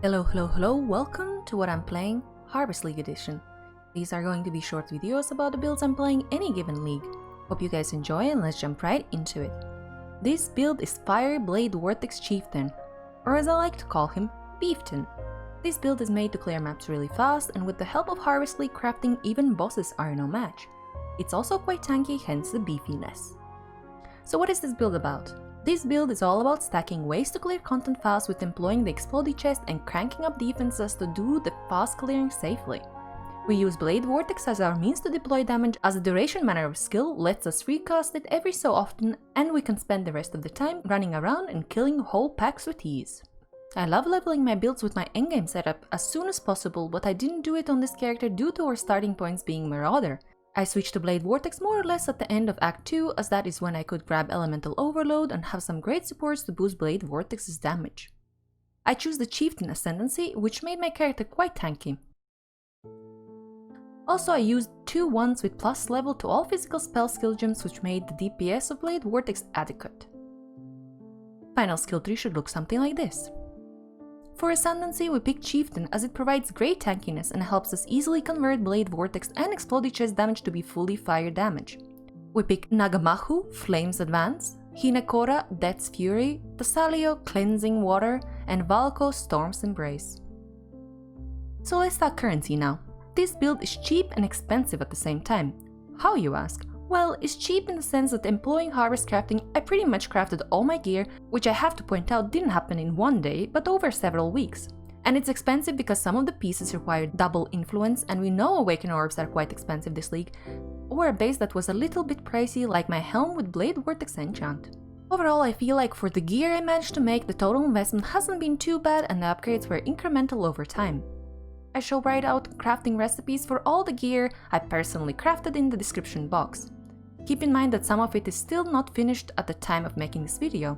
Hello, welcome to what I'm playing, Harvest League Edition. These are going to be short videos about the builds I'm playing any given league. Hope you guys enjoy and let's jump right into it. This build is Fire Blade Vortex Chieftain, or as I like to call him, Beeftain. This build is made to clear maps really fast, and with the help of Harvest League crafting, even bosses are no match. It's also quite tanky, hence the beefiness. So what is this build about? This build is all about stacking ways to clear content fast with employing the explody chest and cranking up defenses to do the fast clearing safely. We use Blade Vortex as our means to deploy damage, as the duration manner of skill lets us recast it every so often, and we can spend the rest of the time running around and killing whole packs with ease. I love leveling my builds with my endgame setup as soon as possible, but I didn't do it on this character due to our starting points being Marauder. I switched to Blade Vortex more or less at the end of Act 2, as that is when I could grab Elemental Overload and have some great supports to boost Blade Vortex's damage. I choose the Chieftain Ascendancy, which made my character quite tanky. Also, I used 2 ones with plus level to all physical spell skill gems, which made the DPS of Blade Vortex adequate. Final skill tree should look something like this. For Ascendancy, we pick Chieftain as it provides great tankiness and helps us easily convert Blade Vortex and explody chest damage to be fully fire damage. We pick Nagamahu, Flame's Advance, Hinekora, Death's Fury, Tasalio, Cleansing Water, and Valko, Storm's Embrace. So let's talk currency now. This build is cheap and expensive at the same time. How, you ask? Well, it's cheap in the sense that employing harvest crafting, I pretty much crafted all my gear, which I have to point out didn't happen in one day, but over several weeks. And it's expensive because some of the pieces require double influence, and we know Awaken Orbs are quite expensive this league, or a base that was a little bit pricey like my helm with Blade Vortex enchant. Overall, I feel like for the gear I managed to make, the total investment hasn't been too bad and the upgrades were incremental over time. I shall write out crafting recipes for all the gear I personally crafted in the description box. Keep in mind that some of it is still not finished at the time of making this video.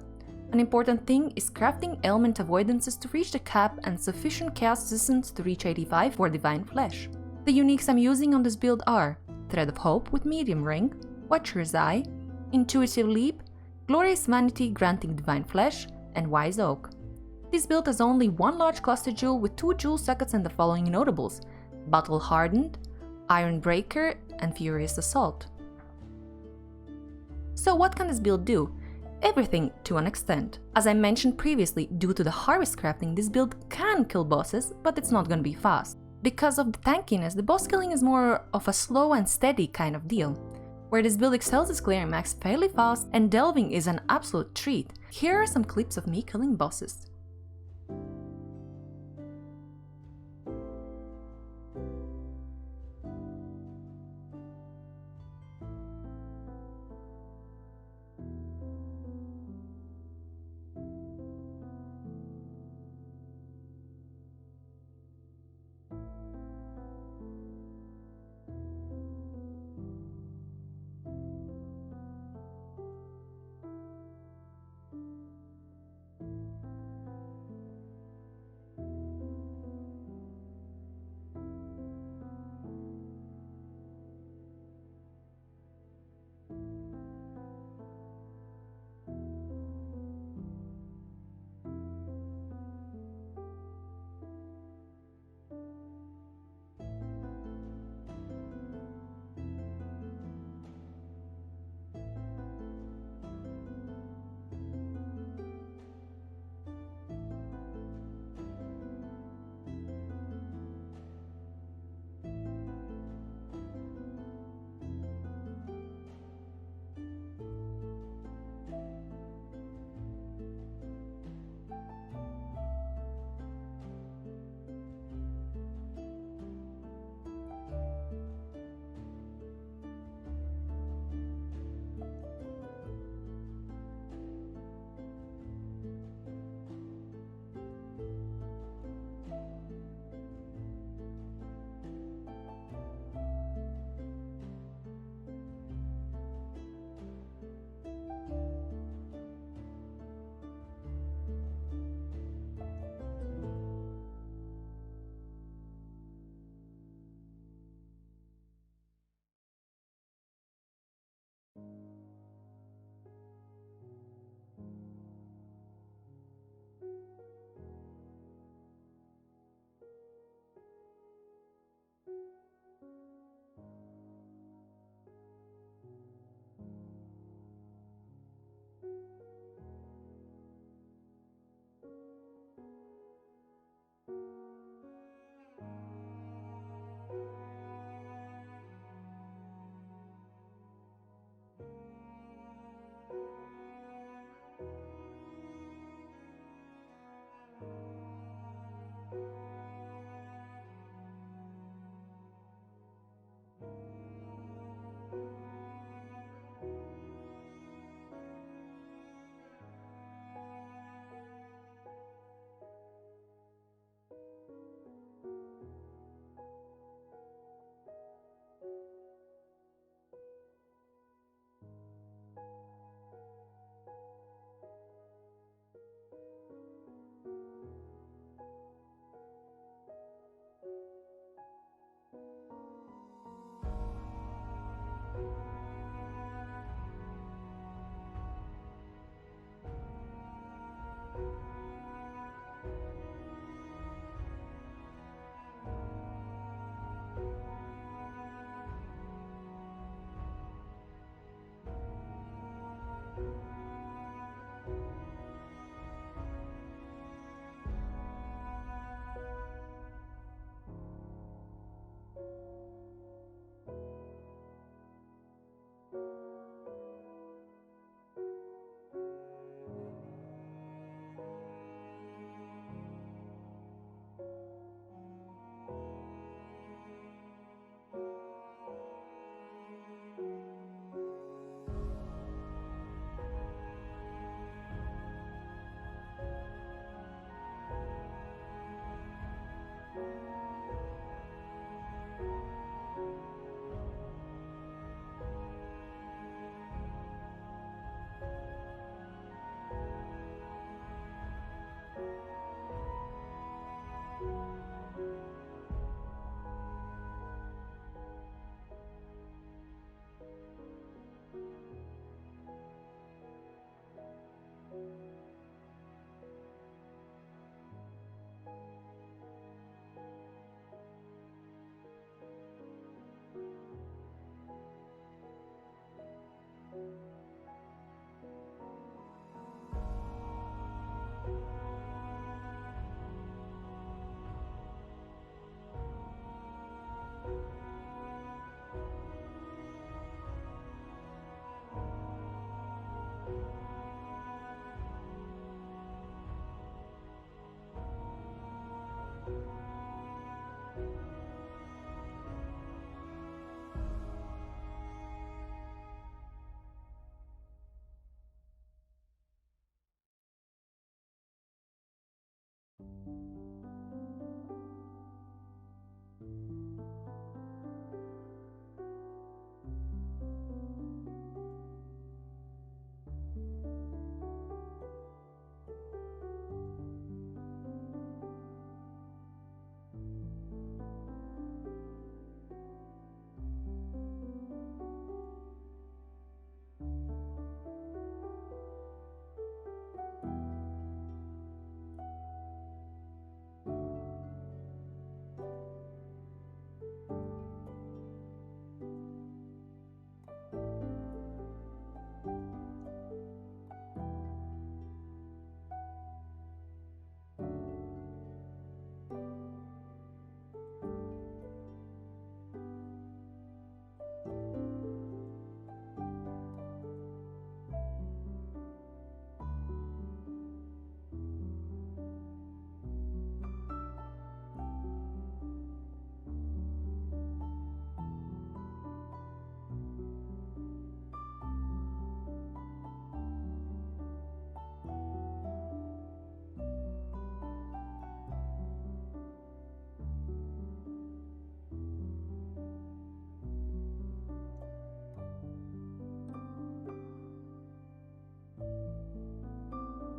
An important thing is crafting ailment avoidances to reach the cap and sufficient chaos resistance to reach 85 for divine flesh. The uniques I'm using on this build are Thread of Hope with medium ring, Watcher's Eye, Intuitive Leap, Glorious Vanity granting divine flesh, and Wise Oak. This build has only one large cluster jewel with 2 jewel sockets and the following notables: Battle Hardened, Iron Breaker, and Furious Assault. So what can this build do? Everything to an extent. As I mentioned previously, due to the harvest crafting, this build can kill bosses, but it's not gonna be fast. Because of the tankiness, the boss killing is more of a slow and steady kind of deal. Where this build excels is clearing max fairly fast, and delving is an absolute treat. Here are some clips of me killing bosses.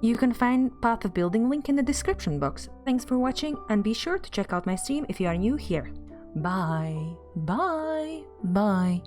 You can find Path of Building link in the description box. Thanks for watching and be sure to check out my stream if you are new here. Bye, bye, bye.